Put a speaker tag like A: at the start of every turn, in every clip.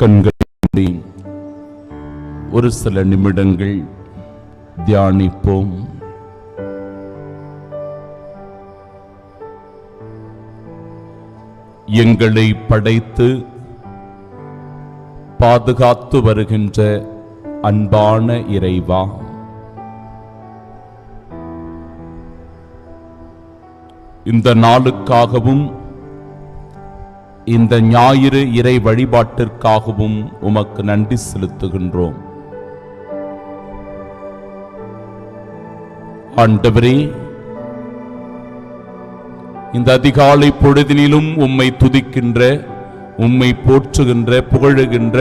A: கண்களை ஒரு சில நிமிடங்கள் தியானிப்போம். எங்களை படைத்து பாதுகாத்து வருகின்ற அன்பான இறைவா, இந்த நாளுக்காகவும் இந்த ஞாயிறு இறை வழிபாட்டிற்காகவும் உமக்கு நன்றி செலுத்துகின்றோம். ஆண்டவரே, இந்த அதிகாலை பொழுதினிலும் உம்மை துதிக்கின்ற, உம்மை போற்றுகின்ற, புகழுகின்ற,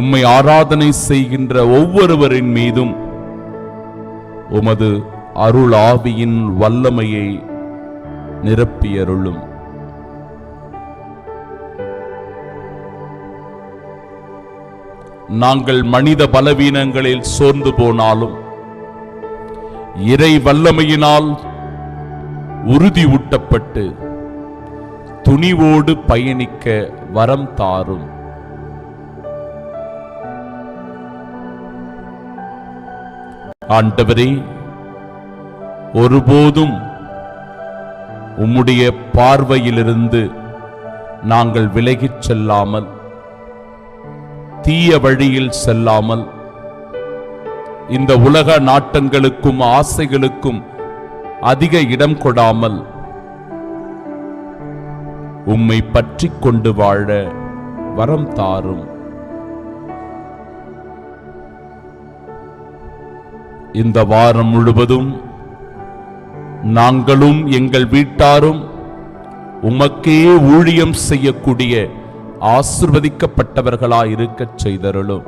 A: உம்மை ஆராதனை செய்கின்ற ஒவ்வொருவரின் மீதும் உமது அருள் ஆவியின் வல்லமையை நிரப்பியருளும். நாங்கள் மனித பலவீனங்களில் சோர்ந்து போனாலும் இறை வல்லமையினால் உறுதியூட்டப்பட்டு துணிவோடு பயணிக்க வரம் தாரும். ஆண்டவரே, ஒருபோதும் உம்முடைய பார்வையிலிருந்து நாங்கள் விலகிச் செல்லாமல், தீய வழியில் செல்லாமல், இந்த உலக நாட்டங்களுக்கும் ஆசைகளுக்கும் அதிக இடம் கொடாமல் உம்மை பற்றி கொண்டு வாழ வரம் தாரும். இந்த வாரம் முழுவதும் நாங்களும் எங்கள் வீட்டாரும் உமக்கே ஊழியம் செய்யக்கூடிய ஆசீர்வதிக்கப்பட்டவர்களாய் இருக்கச் செய்தருளும்.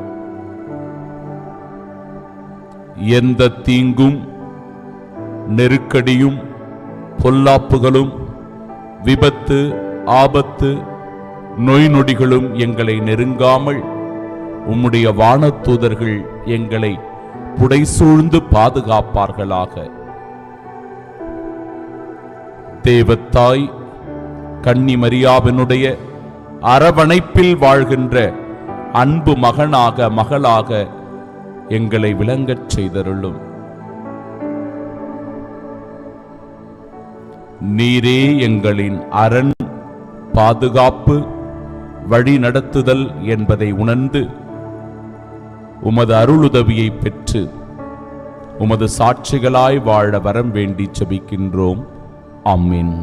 A: எந்த தீங்கும், நெருக்கடியும், பொல்லாப்புகளும், விபத்து, ஆபத்து, நோய் நொடிகளும் எங்களை நெருங்காமல் உம்முடைய வானதூதர்கள் எங்களை புடைசூழ்ந்து பாதுகாப்பார்களாக. தேவத்தாய் கன்னி மரியாவினுடைய அரவணைப்பில் வாழ்கின்ற அன்பு மகனாக, மகளாக எங்களை விளங்கச் செய்தருளும். நீரே எங்களின் அரண், பாதுகாப்பு, வழி நடத்துதல் என்பதை உணர்ந்து உமது அருளுதவியை பெற்று உமது சாட்சிகளாய் வாழ வரம் வேண்டி ஜெபிக்கின்றோம். ஆமென்.